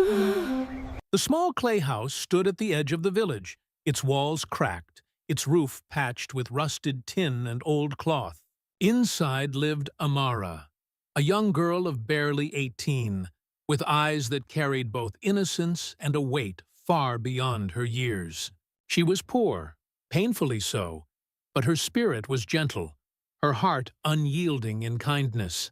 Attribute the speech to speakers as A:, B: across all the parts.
A: The small clay house stood at the edge of the village, its walls cracked, its roof patched with rusted tin and old cloth. Inside lived Amara, a young girl of barely 18, with eyes that carried both innocence and a weight far beyond her years. She was poor, painfully so, but her spirit was gentle, her heart unyielding in kindness.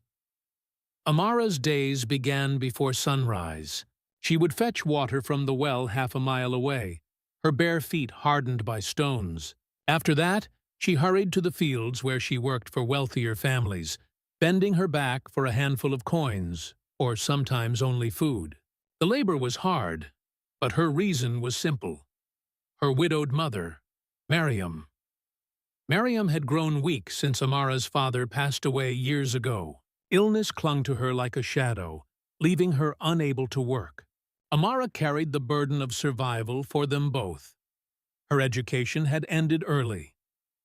A: Amara's days began before sunrise. She would fetch water from the well half a mile away, her bare feet hardened by stones. After that, she hurried to the fields where she worked for wealthier families, bending her back for a handful of coins, or sometimes only food. The labor was hard, but her reason was simple. Her widowed mother, Mariam. Mariam had grown weak since Amara's father passed away years ago. Illness clung to her like a shadow, leaving her unable to work. Amara carried the burden of survival for them both. Her education had ended early.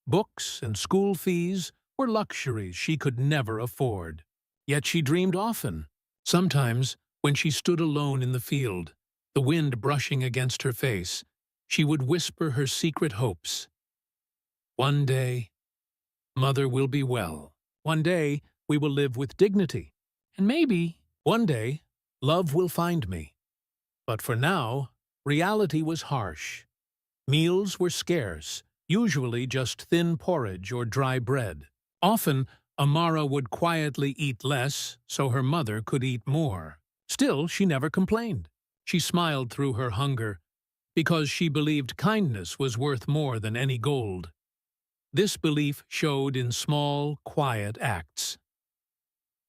A: Books and school fees were luxuries she could never afford. Yet she dreamed often. Sometimes, when she stood alone in the field, the wind brushing against her face, she would whisper her secret hopes. One day, Mother will be well. One day, we will live with dignity. And maybe, one day, love will find me. But for now, reality was harsh. Meals were scarce, usually just thin porridge or dry bread. Often, Amara would quietly eat less so her mother could eat more. Still, she never complained. She smiled through her hunger, because she believed kindness was worth more than any gold. This belief showed in small, quiet acts.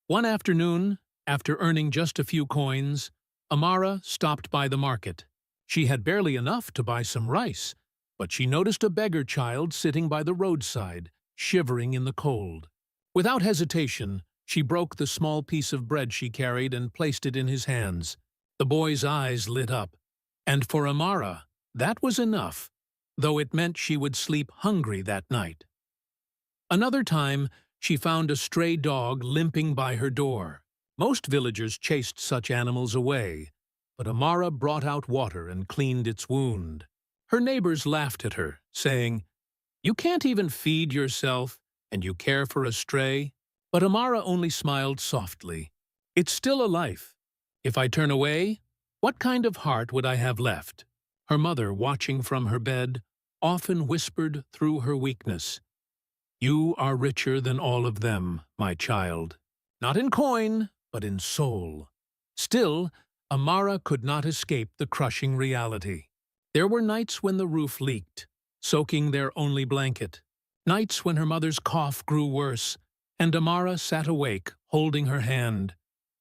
A: One afternoon, after earning just a few coins, Amara stopped by the market. She had barely enough to buy some rice, but she noticed a beggar child sitting by the roadside, shivering in the cold. Without hesitation, she broke the small piece of bread she carried and placed it in his hands. The boy's eyes lit up, and for Amara, that was enough, though it meant she would sleep hungry that night. Another time, she found a stray dog limping by her door. Most villagers chased such animals away, but Amara brought out water and cleaned its wound. Her neighbors laughed at her, saying, "You can't even feed yourself, and you care for a stray?" But Amara only smiled softly. "It's still a life. If I turn away, what kind of heart would I have left?" Her mother, watching from her bed, often whispered through her weakness, "You are richer than all of them, my child. Not in coin, but in soul." Still, Amara could not escape the crushing reality. There were nights when the roof leaked, soaking their only blanket. Nights when her mother's cough grew worse, and Amara sat awake, holding her hand,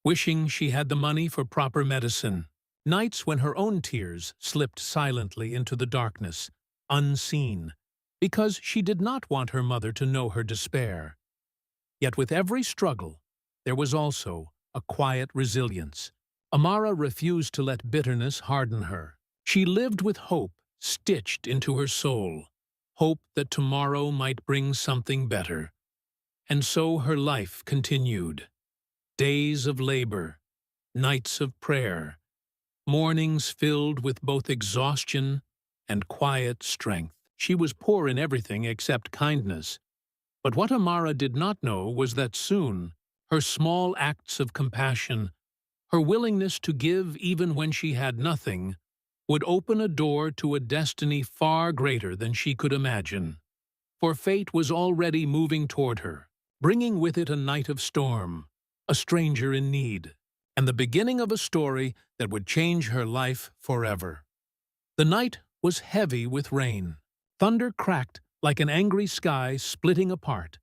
A: wishing she had the money for proper medicine. Nights when her own tears slipped silently into the darkness, unseen, because she did not want her mother to know her despair. Yet with every struggle, there was also a quiet resilience. Amara refused to let bitterness harden her. She lived with hope stitched into her soul, hope that tomorrow might bring something better. And so her life continued. Days of labor, nights of prayer, mornings filled with both exhaustion and quiet strength. She was poor in everything except kindness. But what Amara did not know was that soon, her small acts of compassion, her willingness to give even when she had nothing, would open a door to a destiny far greater than she could imagine. For fate was already moving toward her, bringing with it a night of storm, a stranger in need, and the beginning of a story that would change her life forever. The night was heavy with rain. Thunder cracked like an angry sky splitting apart,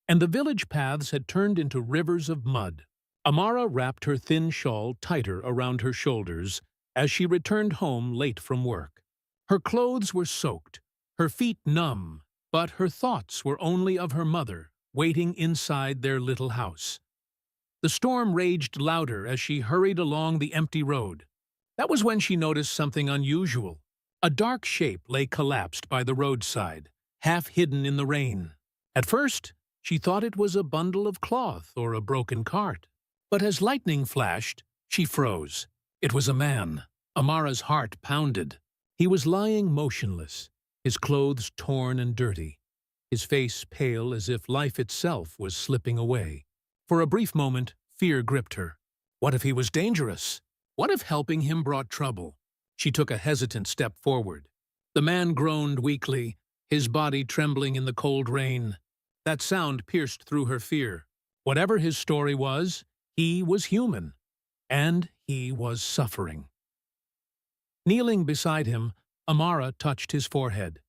A: and the village paths had turned into rivers of mud. Amara wrapped her thin shawl tighter around her shoulders as she returned home late from work. Her clothes were soaked, her feet numb, but her thoughts were only of her mother, waiting inside their little house. The storm raged louder as she hurried along the empty road. That was when she noticed something unusual. A dark shape lay collapsed by the roadside, half hidden in the rain. At first, she thought it was a bundle of cloth or a broken cart. But as lightning flashed, she froze. It was a man. Amara's heart pounded. He was lying motionless, his clothes torn and dirty, his face pale as if life itself was slipping away. For a brief moment, fear gripped her. What if he was dangerous? What if helping him brought trouble? She took a hesitant step forward. The man groaned weakly, his body trembling in the cold rain. That sound pierced through her fear. Whatever his story was, he was human, and he was suffering. Kneeling beside him, Amara touched his forehead.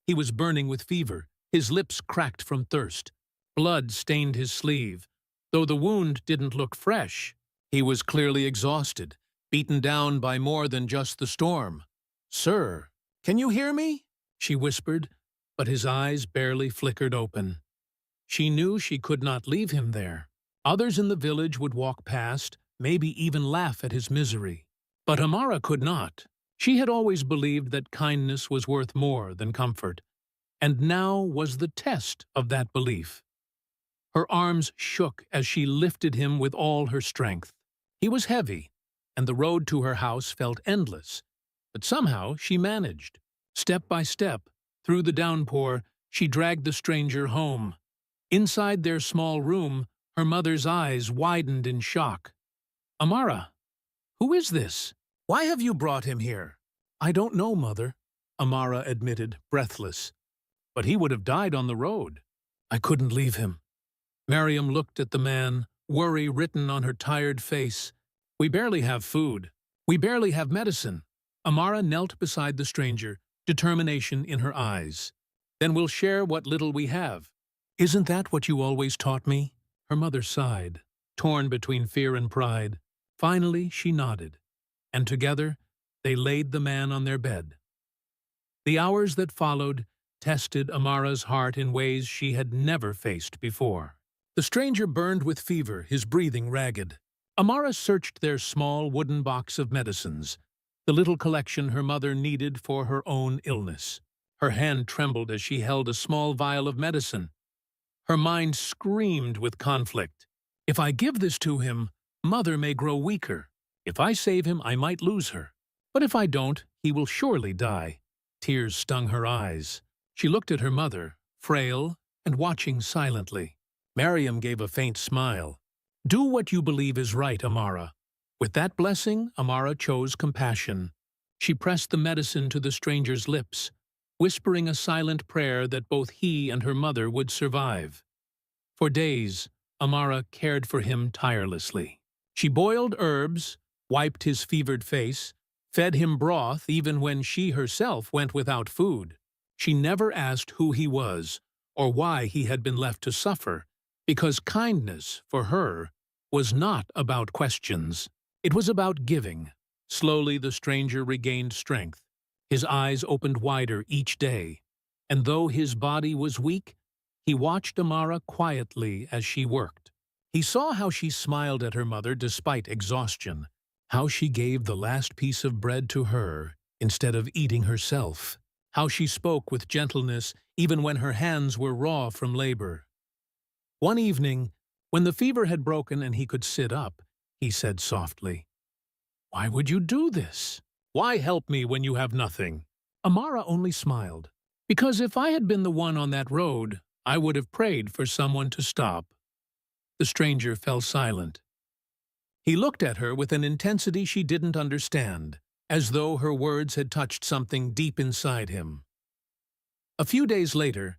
A: He was burning with fever, his lips cracked from thirst. Blood stained his sleeve. Though the wound didn't look fresh, he was clearly exhausted, beaten down by more than just the storm. "Sir, can you hear me?" she whispered, but his eyes barely flickered open. She knew she could not leave him there. Others in the village would walk past, maybe even laugh at his misery. But Amara could not. She had always believed that kindness was worth more than comfort, and now was the test of that belief. Her arms shook as she lifted him with all her strength. He was heavy, and the road to her house felt endless, but somehow she managed. Step by step, through the downpour, she dragged the stranger home. Inside their small room, her mother's eyes widened in shock. "Amara, who is this? Why have you brought him here?" "I don't know, Mother," Amara admitted, breathless. "But he would have died on the road." "I couldn't leave him." Miriam looked at the man, worry written on her tired face. "We barely have food. We barely have medicine." Amara knelt beside the stranger, determination in her eyes. "Then we'll share what little we have." "Isn't that what you always taught me?" Her mother sighed, torn between fear and pride. Finally, she nodded, and together they laid the man on their bed. The hours that followed tested Amara's heart in ways she had never faced before. The stranger burned with fever, his breathing ragged. Amara searched their small wooden box of medicines, the little collection her mother needed for her own illness. Her hand trembled as she held a small vial of medicine. Her mind screamed with conflict. "If I give this to him, Mother may grow weaker. If I save him, I might lose her. But if I don't, he will surely die." Tears stung her eyes. She looked at her mother, frail and watching silently. Miriam gave a faint smile. "Do what you believe is right, Amara." With that blessing, Amara chose compassion. She pressed the medicine to the stranger's lips, whispering a silent prayer that both he and her mother would survive. For days, Amara cared for him tirelessly. She boiled herbs, wiped his fevered face, fed him broth even when she herself went without food. She never asked who he was or why he had been left to suffer, because kindness, for her, was not about questions. It was about giving. Slowly the stranger regained strength. His eyes opened wider each day, and though his body was weak, he watched Amara quietly as she worked. He saw how she smiled at her mother despite exhaustion, how she gave the last piece of bread to her instead of eating herself, how she spoke with gentleness even when her hands were raw from labor. One evening, when the fever had broken and he could sit up, he said softly, "Why would you do this? Why help me when you have nothing?" Amara only smiled. "Because if I had been the one on that road, I would have prayed for someone to stop." The stranger fell silent. He looked at her with an intensity she didn't understand, as though her words had touched something deep inside him. A few days later,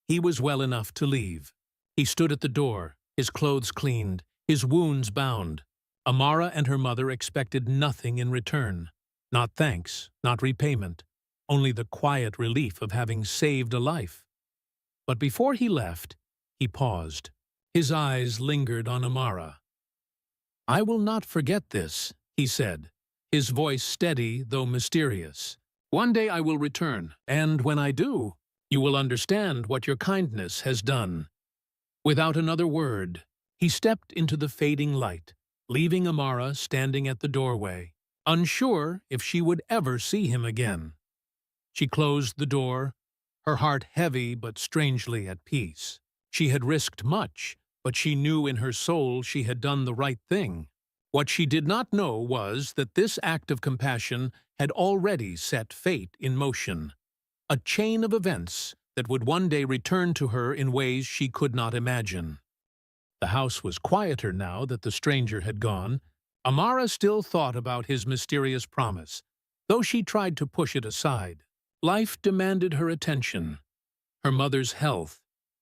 A: he was well enough to leave. He stood at the door, his clothes cleaned, his wounds bound. Amara and her mother expected nothing in return. Not thanks, not repayment, only the quiet relief of having saved a life. But before he left, he paused. His eyes lingered on Amara. "I will not forget this," he said, his voice steady though mysterious. "One day I will return, and when I do, you will understand what your kindness has done." Without another word, he stepped into the fading light, leaving Amara standing at the doorway, unsure if she would ever see him again. She closed the door, her heart heavy but strangely at peace. She had risked much, but she knew in her soul she had done the right thing. What she did not know was that this act of compassion had already set fate in motion, a chain of events that would one day return to her in ways she could not imagine. The house was quieter now that the stranger had gone. Amara still thought about his mysterious promise, though she tried to push it aside. Life demanded her attention. Her mother's health,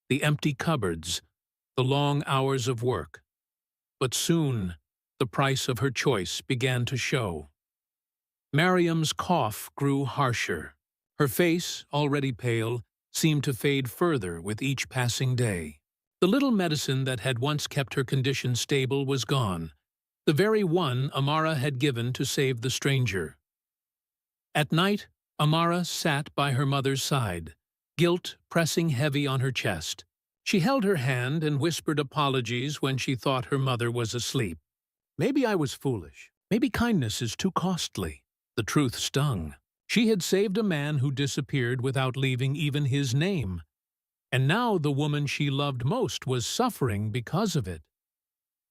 A: the empty cupboards, the long hours of work. But soon, the price of her choice began to show. Mariam's cough grew harsher. Her face, already pale, seemed to fade further with each passing day. The little medicine that had once kept her condition stable was gone, the very one Amara had given to save the stranger. At night, Amara sat by her mother's side, guilt pressing heavy on her chest. She held her hand and whispered apologies when she thought her mother was asleep. Maybe I was foolish. Maybe kindness is too costly. The truth stung. She had saved a man who disappeared without leaving even his name. And now the woman she loved most was suffering because of it.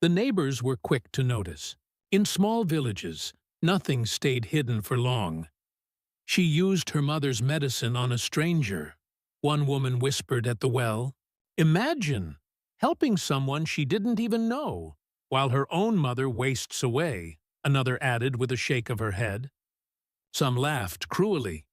A: The neighbors were quick to notice. In small villages, nothing stayed hidden for long. She used her mother's medicine on a stranger. One woman whispered at the well, "Imagine helping someone she didn't even know, while her own mother wastes away," another added with a shake of her head. Some laughed cruelly.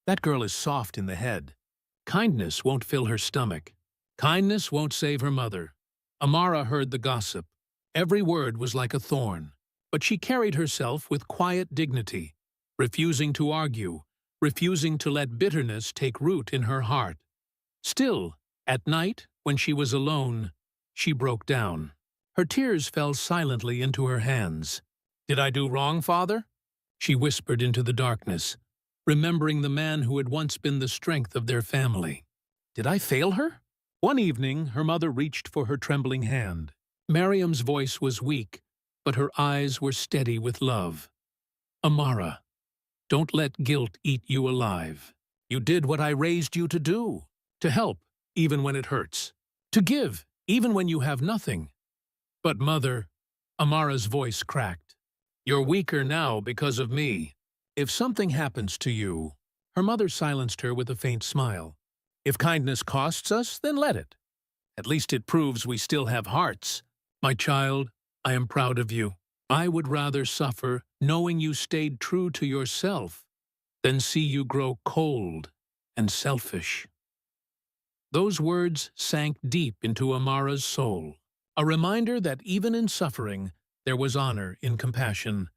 A: "That girl is soft in the head. Kindness won't fill her stomach. Kindness won't save her mother." Amara heard the gossip. Every word was like a thorn, but she carried herself with quiet dignity, refusing to argue, refusing to let bitterness take root in her heart. Still, at night, when she was alone, she broke down. Her tears fell silently into her hands. "Did I do wrong, Father?" she whispered into the darkness, remembering the man who had once been the strength of their family. "Did I fail her?" One evening, her mother reached for her trembling hand. Mariam's voice was weak, but her eyes were steady with love. "Amara, don't let guilt eat you alive. You did what I raised you to do, to help, even when it hurts, to give, even when you have nothing. But, Mother," Amara's voice cracked, "you're weaker now because of me. If something happens to you—" Her mother silenced her with a faint smile. "If kindness costs us, then let it. At least it proves we still have hearts. My child, I am proud of you. I would rather suffer knowing you stayed true to yourself than see you grow cold and selfish." Those words sank deep into Amara's soul, a reminder that even in suffering there was honor in compassion.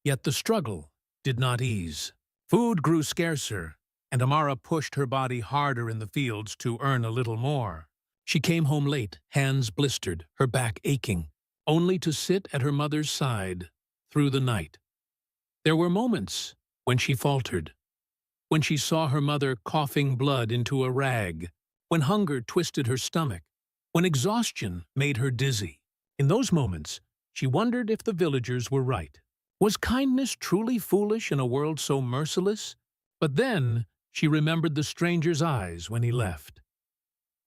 A: Yet the struggle did not ease. Food grew scarcer, and Amara pushed her body harder in the fields to earn a little more. She came home late, hands blistered, her back aching, only to sit at her mother's side through the night. There were moments when she faltered, when she saw her mother coughing blood into a rag, when hunger twisted her stomach, when exhaustion made her dizzy. In those moments, she wondered if the villagers were right. Was kindness truly foolish in a world so merciless? But then she remembered the stranger's eyes when he left.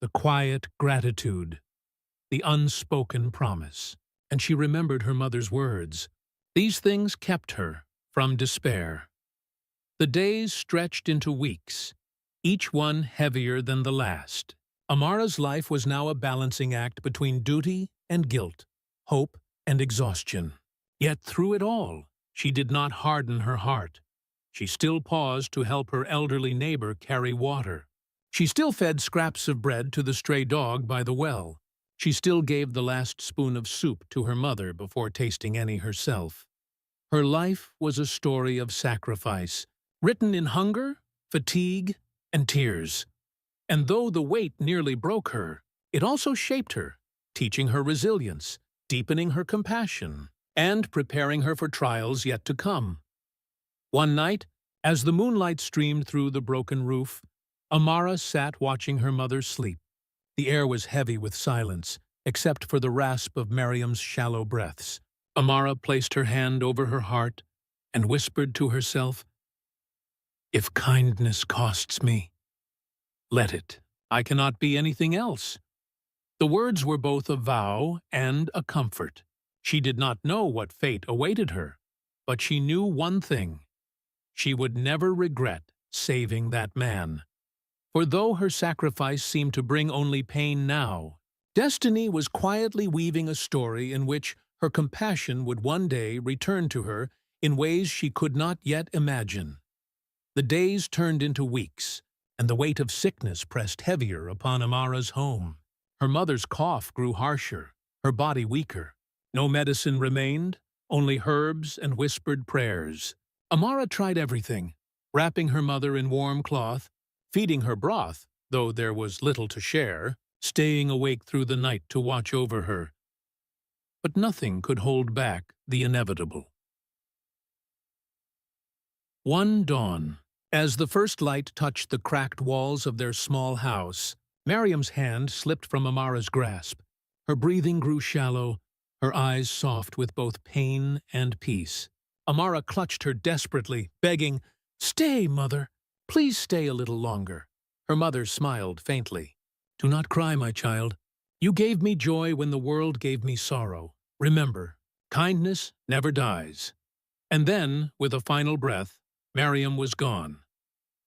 A: The quiet gratitude, the unspoken promise. And she remembered her mother's words. These things kept her from despair. The days stretched into weeks, each one heavier than the last. Amara's life was now a balancing act between duty and guilt, hope and exhaustion. Yet through it all, she did not harden her heart. She still paused to help her elderly neighbor carry water. She still fed scraps of bread to the stray dog by the well. She still gave the last spoon of soup to her mother before tasting any herself. Her life was a story of sacrifice, written in hunger, fatigue, and tears. And though the weight nearly broke her, it also shaped her, teaching her resilience, deepening her compassion, and preparing her for trials yet to come. One night, as the moonlight streamed through the broken roof, Amara sat watching her mother sleep. The air was heavy with silence, except for the rasp of Mariam's shallow breaths. Amara placed her hand over her heart and whispered to herself, "If kindness costs me, let it. I cannot be anything else." The words were both a vow and a comfort. She did not know what fate awaited her, but she knew one thing. She would never regret saving that man. For though her sacrifice seemed to bring only pain now, destiny was quietly weaving a story in which her compassion would one day return to her in ways she could not yet imagine. The days turned into weeks, and the weight of sickness pressed heavier upon Amara's home. Her mother's cough grew harsher, her body weaker. No medicine remained, only herbs and whispered prayers. Amara tried everything, wrapping her mother in warm cloth, feeding her broth, though there was little to share, staying awake through the night to watch over her. But nothing could hold back the inevitable. One dawn, as the first light touched the cracked walls of their small house, Miriam's hand slipped from Amara's grasp. Her breathing grew shallow, her eyes soft with both pain and peace. Amara clutched her desperately, begging, "Stay, mother. Please stay a little longer." Her mother smiled faintly. "Do not cry, my child. You gave me joy when the world gave me sorrow. Remember, kindness never dies." And then, with a final breath, Miriam was gone.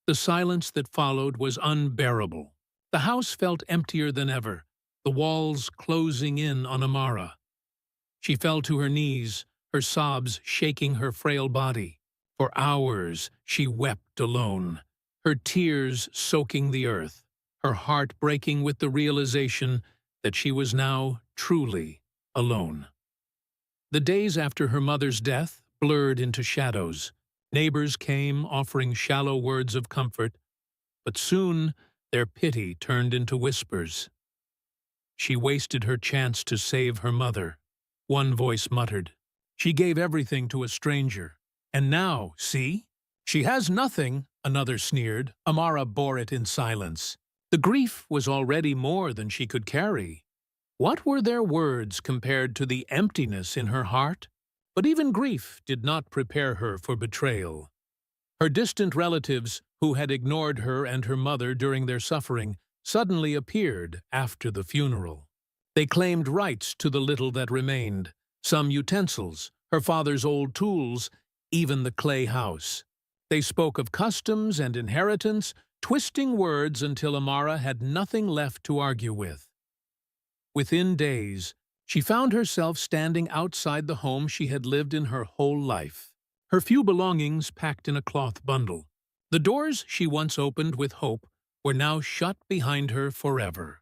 A: The silence that followed was unbearable. The house felt emptier than ever, the walls closing in on Amara. She fell to her knees, her sobs shaking her frail body. For hours she wept alone, her tears soaking the earth, her heart breaking with the realization that she was now truly alone. The days after her mother's death blurred into shadows. Neighbors came offering shallow words of comfort, but soon their pity turned into whispers. "She wasted her chance to save her mother," one voice muttered. "She gave everything to a stranger. And now, see? She has nothing," another sneered. Amara bore it in silence. The grief was already more than she could carry. What were their words compared to the emptiness in her heart? But even grief did not prepare her for betrayal. Her distant relatives, who had ignored her and her mother during their suffering, suddenly appeared after the funeral. They claimed rights to the little that remained, some utensils, her father's old tools, even the clay house. They spoke of customs and inheritance, twisting words until Amara had nothing left to argue with. Within days, she found herself standing outside the home she had lived in her whole life, her few belongings packed in a cloth bundle. The doors she once opened with hope were now shut behind her forever.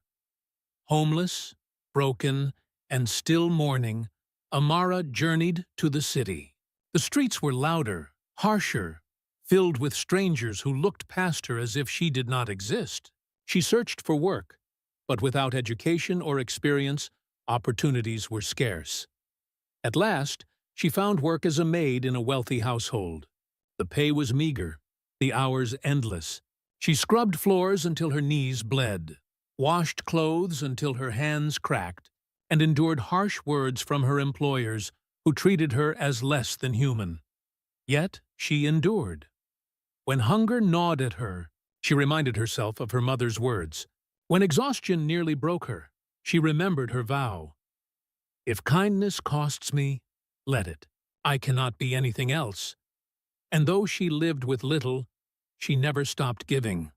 A: Homeless, broken, and still mourning, Amara journeyed to the city. The streets were louder, harsher, filled with strangers who looked past her as if she did not exist. She searched for work, but without education or experience, opportunities were scarce. At last, she found work as a maid in a wealthy household. The pay was meager, the hours endless. She scrubbed floors until her knees bled, washed clothes until her hands cracked, and endured harsh words from her employers who treated her as less than human. Yet she endured. When hunger gnawed at her, she reminded herself of her mother's words. When exhaustion nearly broke her, she remembered her vow. "If kindness costs me, let it. I cannot be anything else." And though she lived with little, she never stopped giving.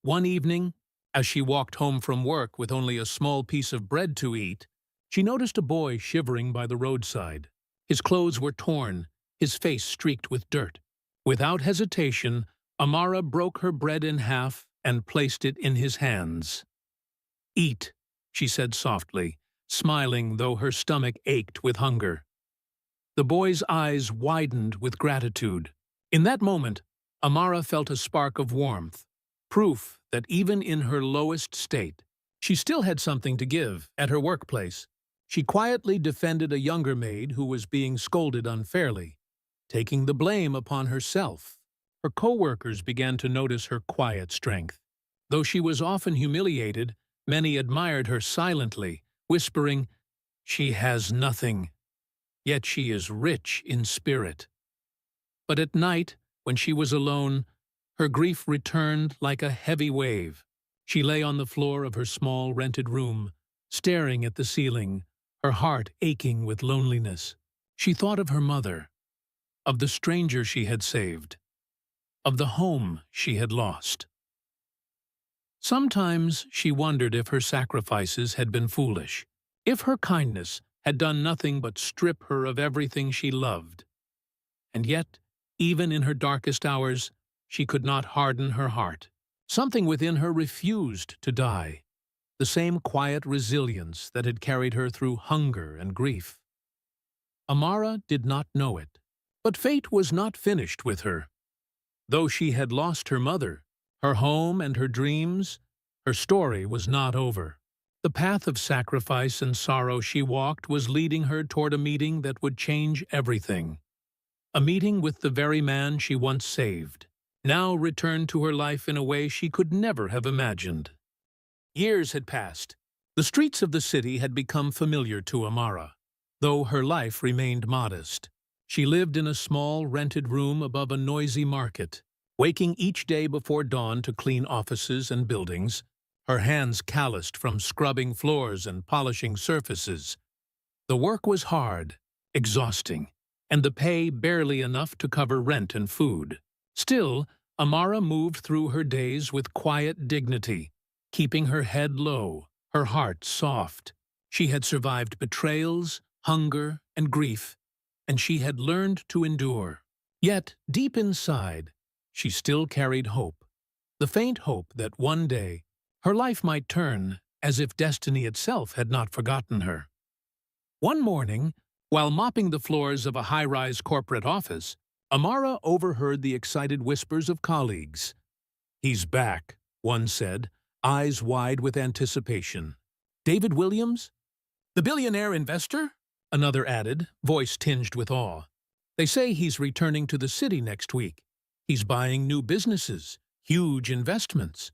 A: One evening, as she walked home from work with only a small piece of bread to eat, she noticed a boy shivering by the roadside. His clothes were torn, his face streaked with dirt. Without hesitation, Amara broke her bread in half and placed it in his hands. "Eat," she said softly, smiling though her stomach ached with hunger. The boy's eyes widened with gratitude. In that moment, Amara felt a spark of warmth, proof that even in her lowest state, she still had something to give. At her workplace, she quietly defended a younger maid who was being scolded unfairly, taking the blame upon herself. Her co-workers began to notice her quiet strength. Though she was often humiliated, many admired her silently, whispering, "She has nothing, yet she is rich in spirit." But at night, when she was alone, her grief returned like a heavy wave. She lay on the floor of her small rented room, staring at the ceiling, her heart aching with loneliness. She thought of her mother, of the stranger she had saved, of the home she had lost. Sometimes she wondered if her sacrifices had been foolish, if her kindness had done nothing but strip her of everything she loved. And yet, even in her darkest hours, she could not harden her heart. Something within her refused to die, the same quiet resilience that had carried her through hunger and grief. Amara did not know it, but fate was not finished with her. Though she had lost her mother, her home and her dreams, her story was not over. The path of sacrifice and sorrow she walked was leading her toward a meeting that would change everything. A meeting with the very man she once saved, now returned to her life in a way she could never have imagined. Years had passed. The streets of the city had become familiar to Amara, though her life remained modest. She lived in a small, rented room above a noisy market, waking each day before dawn to clean offices and buildings, her hands calloused from scrubbing floors and polishing surfaces. The work was hard, exhausting, and the pay barely enough to cover rent and food. Still, Amara moved through her days with quiet dignity, keeping her head low, her heart soft. She had survived betrayals, hunger, and grief, and she had learned to endure. Yet, deep inside, she still carried hope, the faint hope that one day her life might turn as if destiny itself had not forgotten her. One morning, while mopping the floors of a high-rise corporate office, Amara overheard the excited whispers of colleagues. "He's back," one said, eyes wide with anticipation. "David Williams? The billionaire investor?" another added, voice tinged with awe. "They say he's returning to the city next week. He's buying new businesses, huge investments."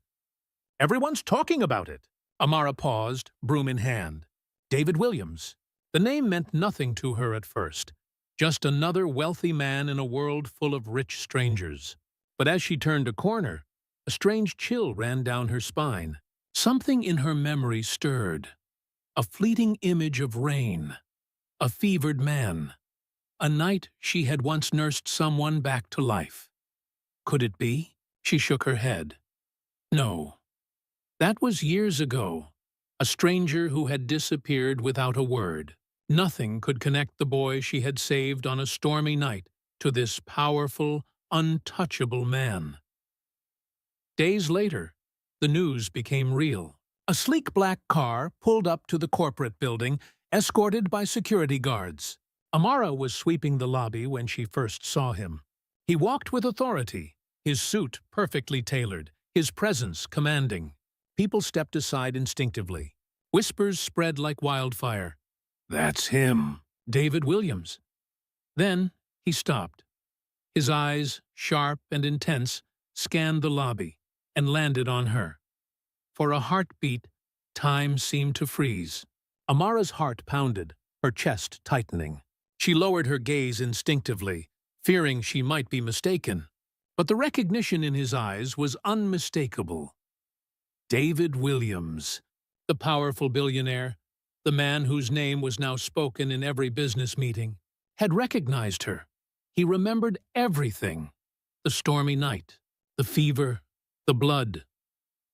A: "Everyone's talking about it." Amara paused, broom in hand. David Williams. The name meant nothing to her at first, just another wealthy man in a world full of rich strangers. But as she turned a corner, a strange chill ran down her spine. Something in her memory stirred. A fleeting image of rain, a fevered man, a night she had once nursed someone back to life. Could it be? She shook her head. No. That was years ago, a stranger who had disappeared without a word. Nothing could connect the boy she had saved on a stormy night to this powerful, untouchable man. Days later, the news became real. A sleek black car pulled up to the corporate building, escorted by security guards. Amara was sweeping the lobby when she first saw him. He walked with authority, his suit perfectly tailored, his presence commanding. People stepped aside instinctively. Whispers spread like wildfire. "That's him, David Williams." Then he stopped. His eyes, sharp and intense, scanned the lobby and landed on her. For a heartbeat, time seemed to freeze. Amara's heart pounded, her chest tightening. She lowered her gaze instinctively, fearing she might be mistaken. But the recognition in his eyes was unmistakable. David Williams, the powerful billionaire, the man whose name was now spoken in every business meeting, had recognized her. He remembered everything: the stormy night, the fever, the blood,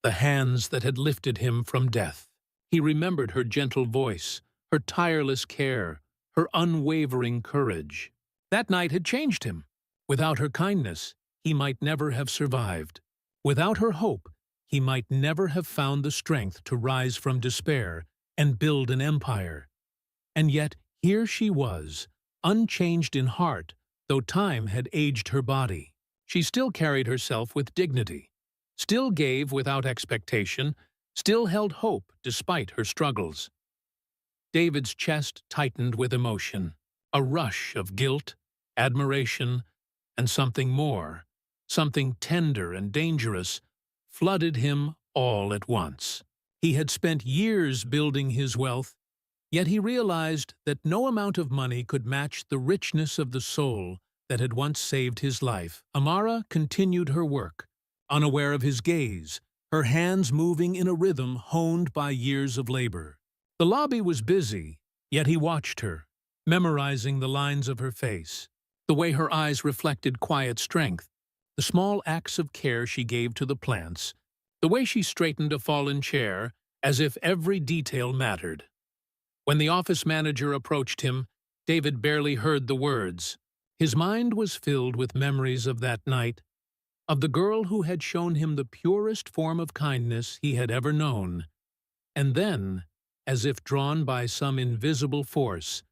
A: the hands that had lifted him from death. He remembered her gentle voice, her tireless care, her unwavering courage. That night had changed him. Without her kindness, he might never have survived. Without her hope, he might never have found the strength to rise from despair and build an empire. And yet, here she was, unchanged in heart, though time had aged her body. She still carried herself with dignity, still gave without expectation, still held hope despite her struggles. David's chest tightened with emotion, a rush of guilt, admiration, and something more, something tender and dangerous, flooded him all at once. He had spent years building his wealth, yet he realized that no amount of money could match the richness of the soul that had once saved his life. Amara continued her work, unaware of his gaze, her hands moving in a rhythm honed by years of labor. The lobby was busy, Yet he watched her, memorizing the lines of her face, the way her eyes reflected quiet strength, the small acts of care she gave to the plants, the way she straightened a fallen chair, as if every detail mattered. When the office manager approached him, David barely heard the words. His mind was filled with memories of that night, of the girl who had shown him the purest form of kindness he had ever known. And then, as if drawn by some invisible force,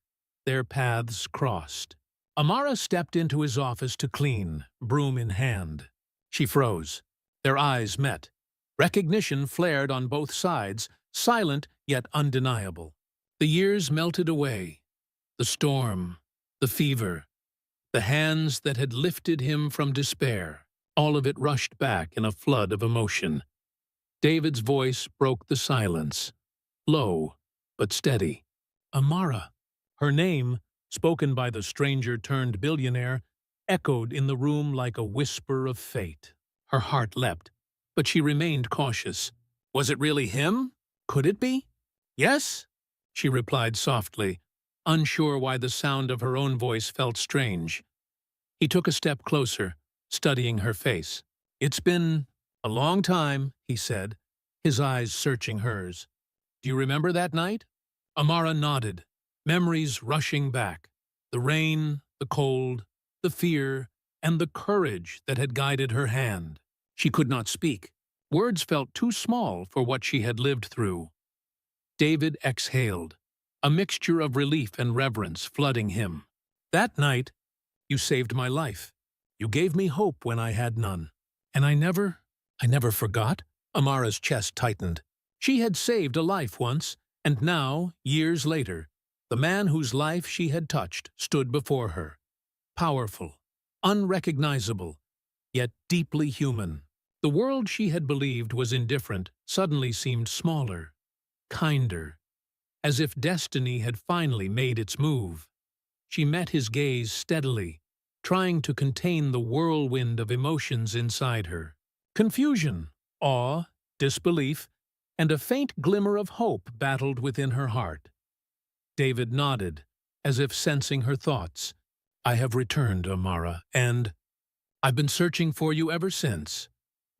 A: their paths crossed. Amara stepped into his office to clean, broom in hand. She froze. Their eyes met. Recognition flared on both sides, silent yet undeniable. The years melted away. The storm, the fever, the hands that had lifted him from despair, all of it rushed back in a flood of emotion. David's voice broke the silence, low but steady. Amara. Her name, spoken by the stranger-turned-billionaire, echoed in the room like a whisper of fate. Her heart leapt, but she remained cautious. Was it really him? Could it be? Yes, she replied softly, unsure why the sound of her own voice felt strange. He took a step closer, studying her face. It's been a long time, he said, his eyes searching hers. Do you remember that night? Amara nodded, memories rushing back. The rain, the cold, the fear, and the courage that had guided her hand. She could not speak. Words felt too small for what she had lived through. David exhaled, a mixture of relief and reverence flooding him. That night, you saved my life. You gave me hope when I had none. And I never forgot. Amara's chest tightened. She had saved a life once, and now, years later, the man whose life she had touched stood before her. Powerful, unrecognizable, yet deeply human. The world she had believed was indifferent suddenly seemed smaller, kinder, as if destiny had finally made its move. She met his gaze steadily, trying to contain the whirlwind of emotions inside her. Confusion, awe, disbelief, and a faint glimmer of hope battled within her heart. David nodded, as if sensing her thoughts. I have returned, Amara, and I've been searching for you ever since.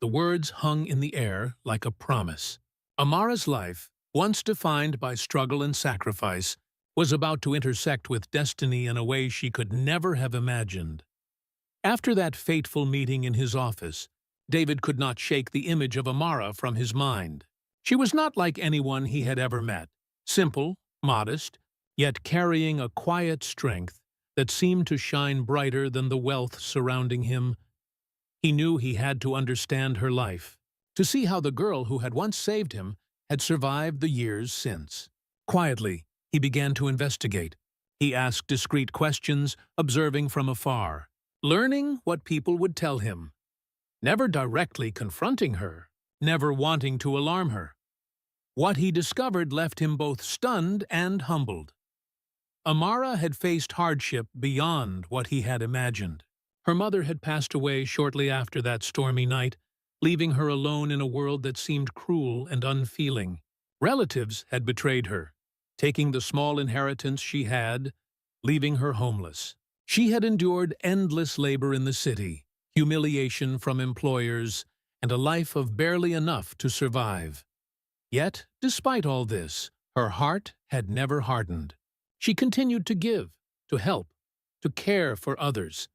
A: The words hung in the air like a promise. Amara's life, once defined by struggle and sacrifice, was about to intersect with destiny in a way she could never have imagined. After that fateful meeting in his office, David could not shake the image of Amara from his mind. She was not like anyone he had ever met, simple, modest, yet carrying a quiet strength that seemed to shine brighter than the wealth surrounding him. He knew he had to understand her life, to see how the girl who had once saved him had survived the years since. Quietly, he began to investigate. He asked discreet questions, observing from afar, learning what people would tell him, never directly confronting her, never wanting to alarm her. What he discovered left him both stunned and humbled. Amara had faced hardship beyond what he had imagined. Her mother had passed away shortly after that stormy night, leaving her alone in a world that seemed cruel and unfeeling. Relatives had betrayed her, taking the small inheritance she had, leaving her homeless. She had endured endless labor in the city, humiliation from employers, and a life of barely enough to survive. Yet, despite all this, her heart had never hardened. She continued to give, to help, to care for others,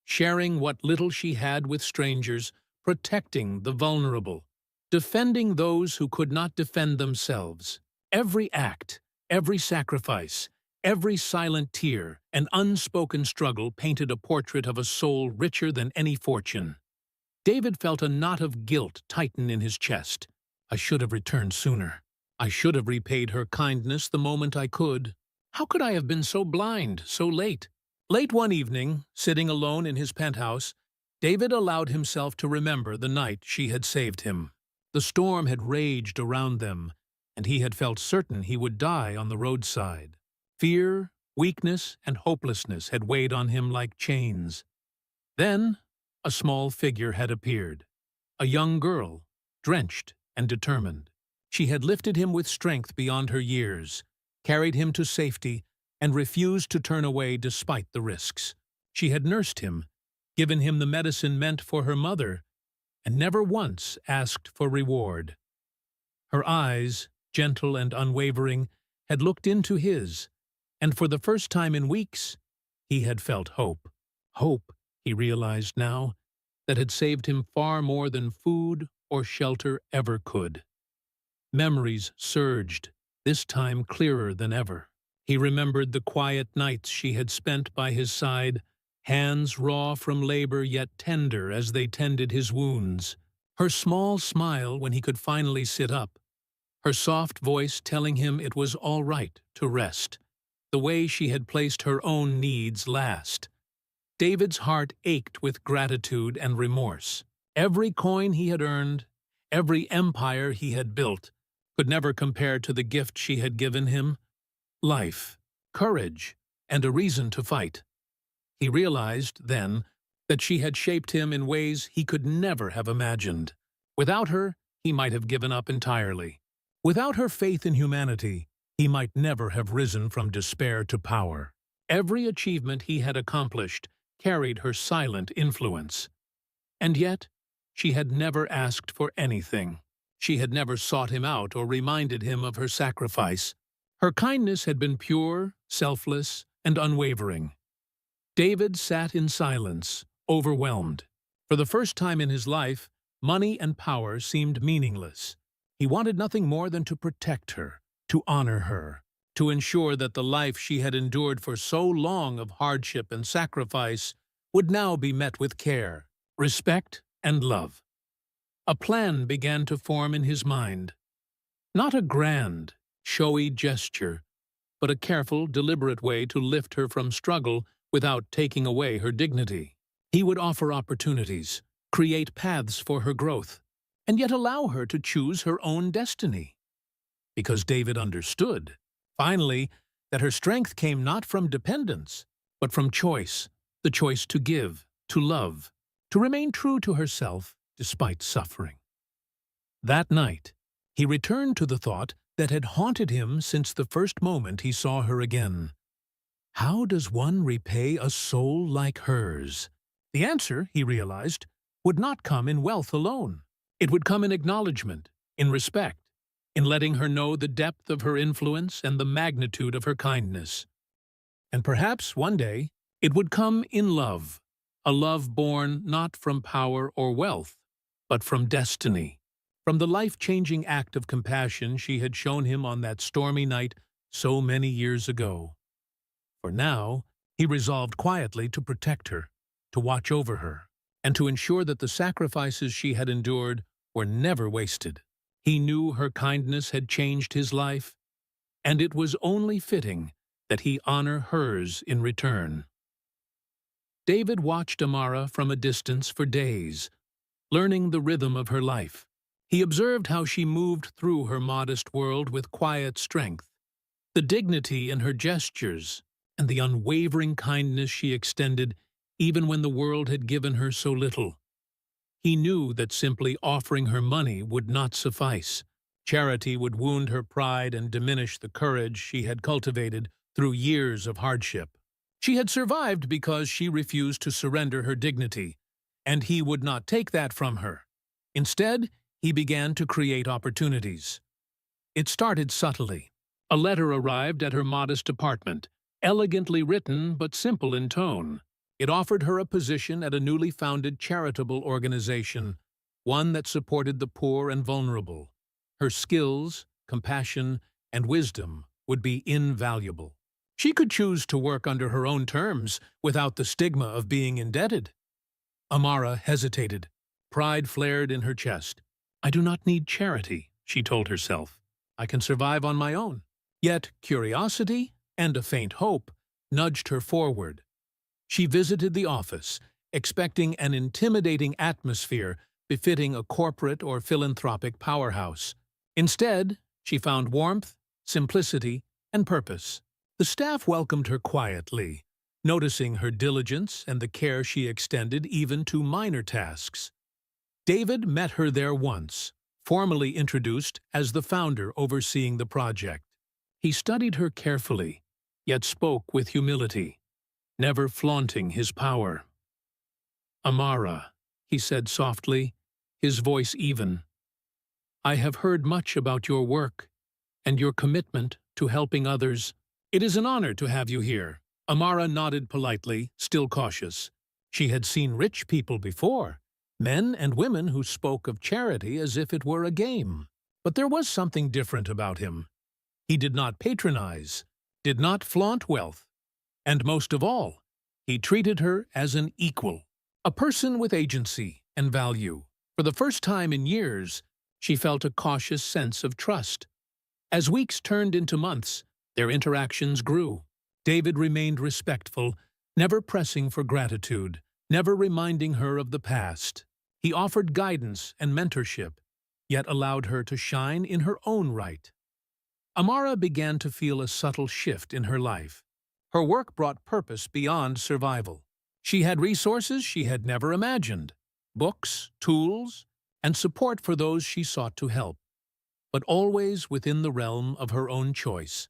A: sharing what little she had with strangers, protecting the vulnerable, defending those who could not defend themselves. Every act, every sacrifice, every silent tear, and unspoken struggle painted a portrait of a soul richer than any fortune. David felt a knot of guilt tighten in his chest. I should have returned sooner. I should have repaid her kindness the moment I could. How could I have been so blind, so late? Late one evening, sitting alone in his penthouse, David allowed himself to remember the night she had saved him. The storm had raged around them, and he had felt certain he would die on the roadside. Fear, weakness, and hopelessness had weighed on him like chains. Then, a small figure had appeared. A young girl, drenched and determined. She had lifted him with strength beyond her years, carried him to safety, and refused to turn away despite the risks. She had nursed him, given him the medicine meant for her mother, and never once asked for reward. Her eyes, gentle and unwavering, had looked into his, and for the first time in weeks, he had felt hope. Hope, he realized now, that had saved him far more than food or shelter ever could. Memories surged, this time clearer than ever. He remembered the quiet nights she had spent by his side, hands raw from labor yet tender as they tended his wounds. Her small smile when he could finally sit up, her soft voice telling him it was all right to rest, the way she had placed her own needs last. David's heart ached with gratitude and remorse. Every coin he had earned, every empire he had built, could never compare to the gift she had given him: life, courage, and a reason to fight. He realized, then, that she had shaped him in ways he could never have imagined. Without her, he might have given up entirely. Without her faith in humanity, he might never have risen from despair to power. Every achievement he had accomplished carried her silent influence. And yet, she had never asked for anything. She had never sought him out or reminded him of her sacrifice. Her kindness had been pure, selfless, and unwavering. David sat in silence, overwhelmed. For the first time in his life, money and power seemed meaningless. He wanted nothing more than to protect her, to honor her, to ensure that the life she had endured for so long of hardship and sacrifice would now be met with care, respect, and love. A plan began to form in his mind. Not a grand, showy gesture, but a careful, deliberate way to lift her from struggle without taking away her dignity. He would offer opportunities, create paths for her growth, and yet allow her to choose her own destiny. Because David understood, finally, that her strength came not from dependence, but from choice, the choice to give, to love, to remain true to herself despite suffering. That night, he returned to the thought that had haunted him since the first moment he saw her again. How does one repay a soul like hers? The answer, he realized, would not come in wealth alone. It would come in acknowledgement, in respect, in letting her know the depth of her influence and the magnitude of her kindness. And perhaps one day it would come in love, a love born not from power or wealth, but from destiny, from the life-changing act of compassion she had shown him on that stormy night so many years ago. For now, he resolved quietly to protect her, to watch over her, and to ensure that the sacrifices she had endured were never wasted. He knew her kindness had changed his life, and it was only fitting that he honor hers in return. David watched Amara from a distance for days, learning the rhythm of her life. He observed how she moved through her modest world with quiet strength, the dignity in her gestures, and the unwavering kindness she extended even when the world had given her so little. He knew that simply offering her money would not suffice. Charity would wound her pride and diminish the courage she had cultivated through years of hardship. She had survived because she refused to surrender her dignity, and he would not take that from her. Instead, he began to create opportunities. It started subtly. A letter arrived at her modest apartment, elegantly written but simple in tone. It offered her a position at a newly founded charitable organization, one that supported the poor and vulnerable. Her skills, compassion, and wisdom would be invaluable. She could choose to work under her own terms without the stigma of being indebted. Amara hesitated. Pride flared in her chest. "I do not need charity," she told herself. "I can survive on my own." Yet curiosity and a faint hope nudged her forward. She visited the office, expecting an intimidating atmosphere befitting a corporate or philanthropic powerhouse. Instead, she found warmth, simplicity, and purpose. The staff welcomed her quietly, noticing her diligence and the care she extended even to minor tasks. David met her there once, formally introduced as the founder overseeing the project. He studied her carefully, yet spoke with humility, never flaunting his power. "Amara," he said softly, his voice even, "I have heard much about your work and your commitment to helping others. It is an honor to have you here." Amara nodded politely, still cautious. She had seen rich people before, men and women who spoke of charity as if it were a game. But there was something different about him. He did not patronize, did not flaunt wealth, and most of all, he treated her as an equal, a person with agency and value. For the first time in years, she felt a cautious sense of trust. As weeks turned into months, their interactions grew. David remained respectful, never pressing for gratitude, never reminding her of the past. He offered guidance and mentorship, yet allowed her to shine in her own right. Amara began to feel a subtle shift in her life. Her work brought purpose beyond survival. She had resources she had never imagined, books, tools, and support for those she sought to help, but always within the realm of her own choice.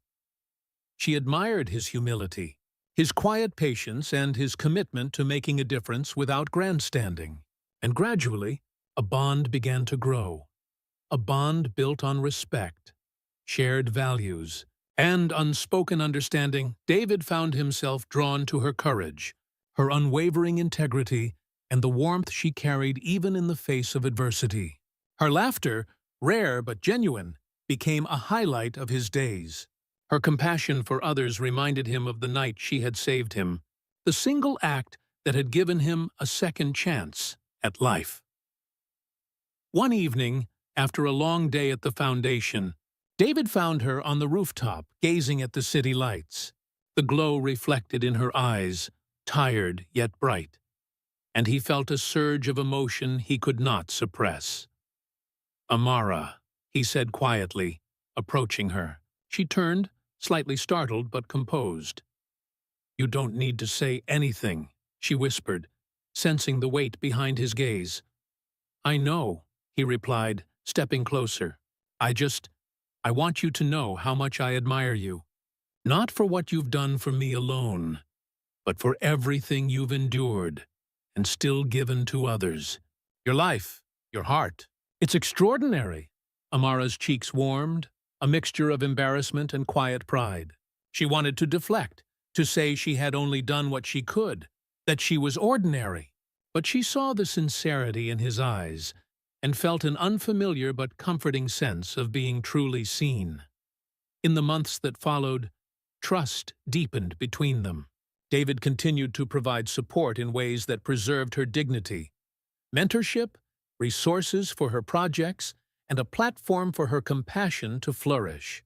A: She admired his humility, his quiet patience, and his commitment to making a difference without grandstanding. And gradually, a bond began to grow. A bond built on respect, shared values, and unspoken understanding. David found himself drawn to her courage, her unwavering integrity, and the warmth she carried even in the face of adversity. Her laughter, rare but genuine, became a highlight of his days. Her compassion for others reminded him of the night she had saved him, the single act that had given him a second chance at life. One evening, after a long day at the foundation, David found her on the rooftop, gazing at the city lights. The glow reflected in her eyes, tired yet bright, and he felt a surge of emotion he could not suppress. "Amara," he said quietly, approaching her. She turned, slightly startled but composed. "You don't need to say anything," she whispered, sensing the weight behind his gaze. "I know," he replied, stepping closer. I want you to know how much I admire you. Not for what you've done for me alone, but for everything you've endured and still given to others. Your life, your heart. It's extraordinary." Amara's cheeks warmed, a mixture of embarrassment and quiet pride. She wanted to deflect, to say she had only done what she could, that she was ordinary. But she saw the sincerity in his eyes and felt an unfamiliar but comforting sense of being truly seen. In the months that followed, trust deepened between them. David continued to provide support in ways that preserved her dignity. Mentorship, resources for her projects, and a platform for her compassion to flourish.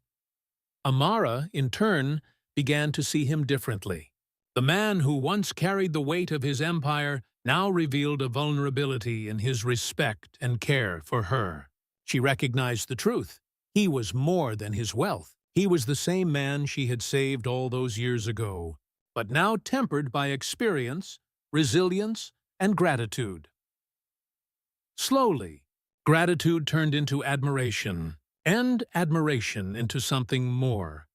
A: Amara, in turn, began to see him differently. The man who once carried the weight of his empire now revealed a vulnerability in his respect and care for her. She recognized the truth. He was more than his wealth. He was the same man she had saved all those years ago, but now tempered by experience, resilience, and gratitude. Slowly, gratitude turned into admiration, and admiration into something more.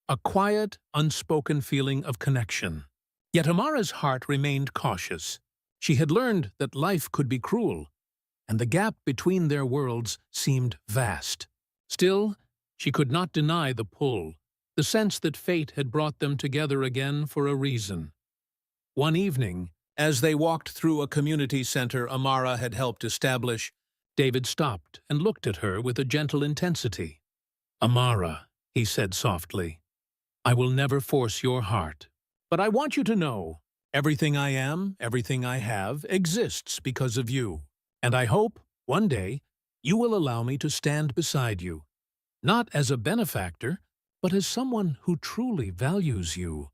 A: A quiet, unspoken feeling of connection. Yet Amara's heart remained cautious. She had learned that life could be cruel, and the gap between their worlds seemed vast. Still, she could not deny the pull, the sense that fate had brought them together again for a reason. One evening, as they walked through a community center Amara had helped establish, David stopped and looked at her with a gentle intensity. "Amara," he said softly, "I will never force your heart, but I want you to know, everything I am, everything I have, exists because of you. And I hope, one day, you will allow me to stand beside you, not as a benefactor, but as someone who truly values you."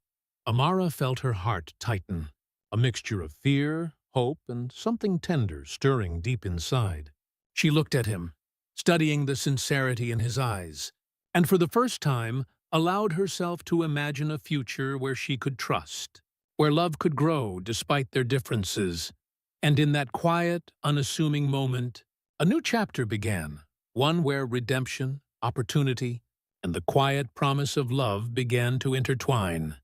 A: Amara felt her heart tighten, a mixture of fear, hope, and something tender stirring deep inside. She looked at him, studying the sincerity in his eyes, and for the first time allowed herself to imagine a future where she could trust, where love could grow despite their differences. And in that quiet, unassuming moment, a new chapter began, one where redemption, opportunity, and the quiet promise of love began to intertwine.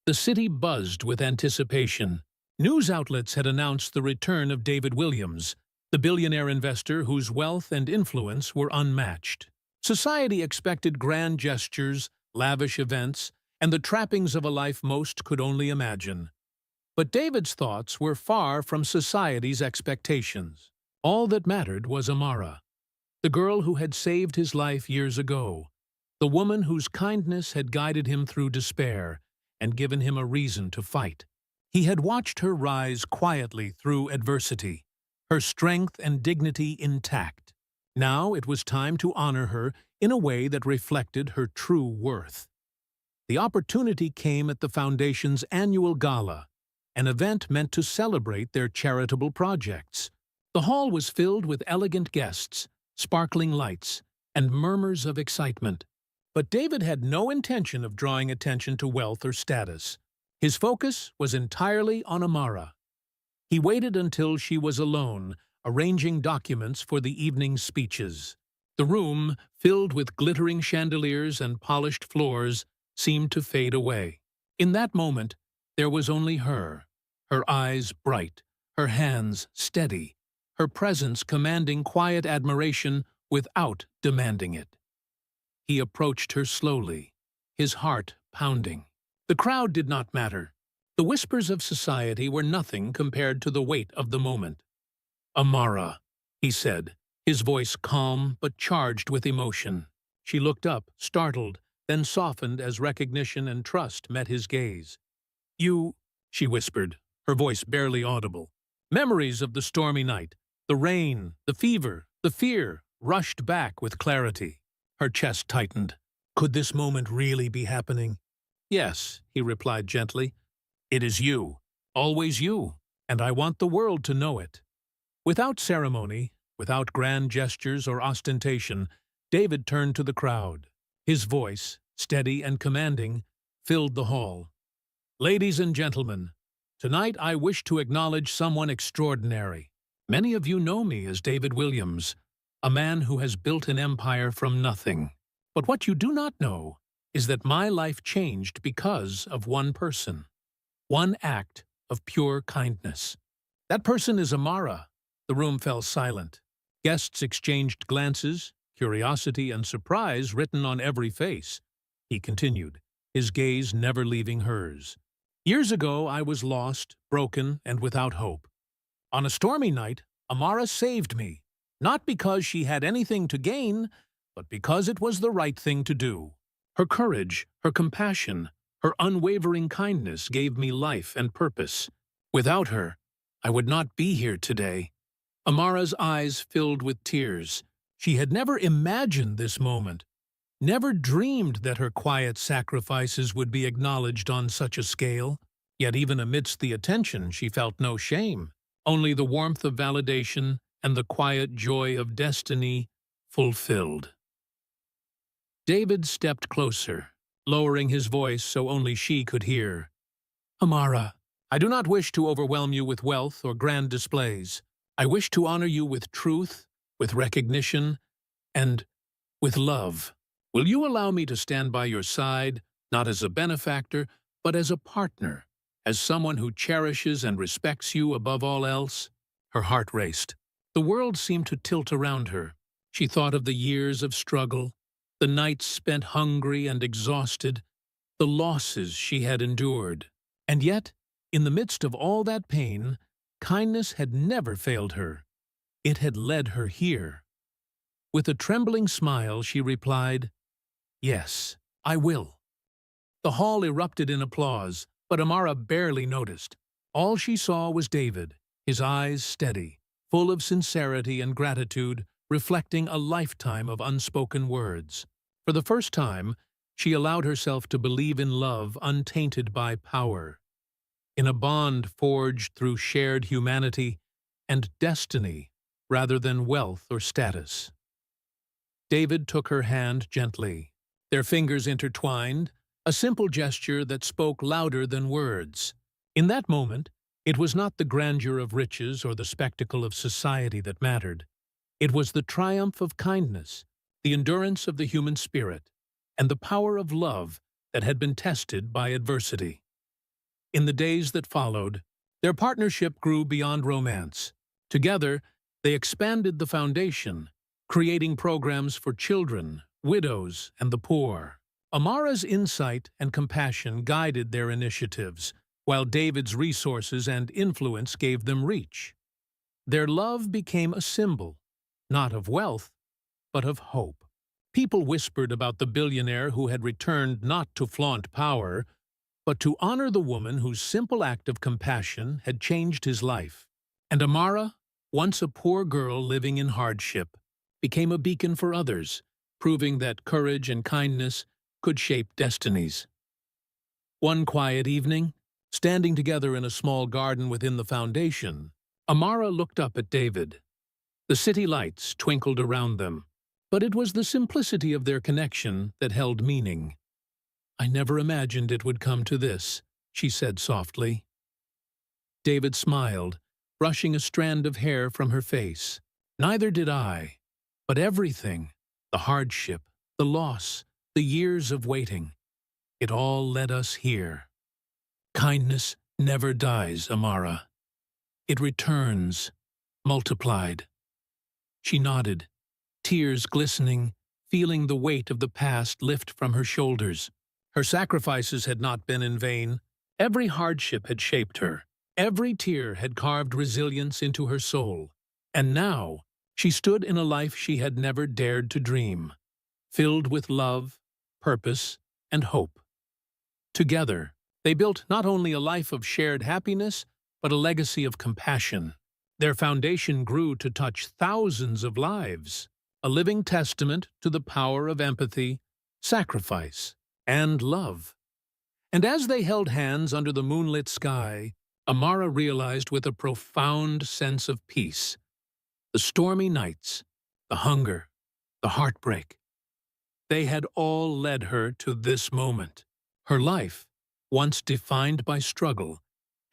A: The city buzzed with anticipation. News outlets had announced the return of David Williams, the billionaire investor whose wealth and influence were unmatched. Society expected grand gestures, lavish events, and the trappings of a life most could only imagine. But David's thoughts were far from society's expectations. All that mattered was Amara, the girl who had saved his life years ago, the woman whose kindness had guided him through despair and given him a reason to fight. He had watched her rise quietly through adversity, her strength and dignity intact. Now it was time to honor her in a way that reflected her true worth. The opportunity came at the Foundation's annual gala, an event meant to celebrate their charitable projects. The hall was filled with elegant guests, sparkling lights, and murmurs of excitement. But David had no intention of drawing attention to wealth or status. His focus was entirely on Amara. He waited until she was alone, arranging documents for the evening's speeches. The room, filled with glittering chandeliers and polished floors, seemed to fade away. In that moment, there was only her eyes bright, her hands steady, her presence commanding quiet admiration without demanding it. He approached her slowly, his heart pounding. The crowd did not matter. The whispers of society were nothing compared to the weight of the moment. "Amara," he said, his voice calm but charged with emotion. She looked up, startled, then softened as recognition and trust met his gaze. "You," she whispered, her voice barely audible. Memories of the stormy night, the rain, the fever, the fear, rushed back with clarity. Her chest tightened. Could this moment really be happening? "Yes," he replied gently. "It is you, always you, and I want the world to know it." Without ceremony, without grand gestures or ostentation, David turned to the crowd. His voice, steady and commanding, filled the hall. "Ladies and gentlemen, tonight I wish to acknowledge someone extraordinary. Many of you know me as David Williams, a man who has built an empire from nothing. But what you do not know is that my life changed because of one person, one act of pure kindness. That person is Amara." The room fell silent. Guests exchanged glances, curiosity and surprise written on every face. He continued, his gaze never leaving hers. "Years ago I was lost, broken, and without hope. On a stormy night, Amara saved me, not because she had anything to gain, but because it was the right thing to do. Her courage, her compassion, her unwavering kindness gave me life and purpose. Without her, I would not be here today." Amara's eyes filled with tears. She had never imagined this moment, never dreamed that her quiet sacrifices would be acknowledged on such a scale. Yet even amidst the attention, she felt no shame, only the warmth of validation and the quiet joy of destiny fulfilled. David stepped closer, lowering his voice so only she could hear. "Amara, I do not wish to overwhelm you with wealth or grand displays. I wish to honor you with truth, with recognition, and with love. Will you allow me to stand by your side, not as a benefactor, but as a partner, as someone who cherishes and respects you above all else?" Her heart raced. The world seemed to tilt around her. She thought of the years of struggle, the nights spent hungry and exhausted, the losses she had endured. And yet, in the midst of all that pain, kindness had never failed her. It had led her here. With a trembling smile, she replied, "Yes, I will." The hall erupted in applause, but Amara barely noticed. All she saw was David, his eyes steady, full of sincerity and gratitude, reflecting a lifetime of unspoken words. For the first time, she allowed herself to believe in love untainted by power, in a bond forged through shared humanity and destiny rather than wealth or status. David took her hand gently. Their fingers intertwined, a simple gesture that spoke louder than words. In that moment, it was not the grandeur of riches or the spectacle of society that mattered. It was the triumph of kindness, the endurance of the human spirit. and the power of love that had been tested by adversity. In the days that followed, their partnership grew beyond romance. Together, they expanded the foundation, creating programs for children, widows, and the poor. Amara's insight and compassion guided their initiatives, while David's resources and influence gave them reach. Their love became a symbol, not of wealth, but of hope. People whispered about the billionaire who had returned not to flaunt power, but to honor the woman whose simple act of compassion had changed his life. And Amara, once a poor girl living in hardship, became a beacon for others, proving that courage and kindness could shape destinies. One quiet evening, standing together in a small garden within the foundation, Amara looked up at David. The city lights twinkled around them, but it was the simplicity of their connection that held meaning. "I never imagined it would come to this," she said softly. David smiled, brushing a strand of hair from her face. "Neither did I, but everything, the hardship, the loss, the years of waiting, it all led us here. Kindness never dies, Amara. It returns, multiplied." She nodded, tears glistening, feeling the weight of the past lift from her shoulders. Her sacrifices had not been in vain. Every hardship had shaped her. Every tear had carved resilience into her soul. And now, she stood in a life she had never dared to dream, filled with love, purpose, and hope. Together, they built not only a life of shared happiness, but a legacy of compassion. Their foundation grew to touch thousands of lives, a living testament to the power of empathy, sacrifice, and love. And as they held hands under the moonlit sky, Amara realized with a profound sense of peace. The stormy nights, the hunger, the heartbreak, they had all led her to this moment. Her life, once defined by struggle,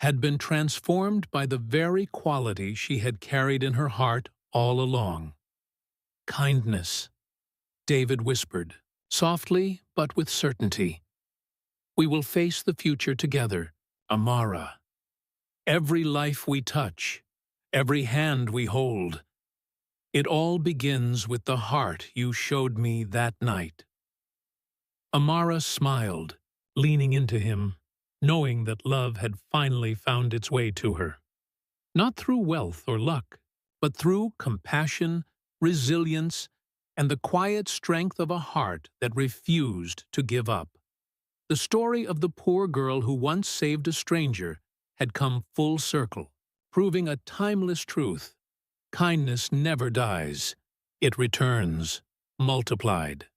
A: had been transformed by the very quality she had carried in her heart all along. "Kindness," David whispered, softly but with certainty. "We will face the future together, Amara. Every life we touch, every hand we hold, it all begins with the heart you showed me that night." Amara smiled, leaning into him, knowing that love had finally found its way to her. Not through wealth or luck, but through compassion, resilience, and the quiet strength of a heart that refused to give up. The story of the poor girl who once saved a stranger had come full circle, proving a timeless truth. Kindness never dies. It returns, multiplied.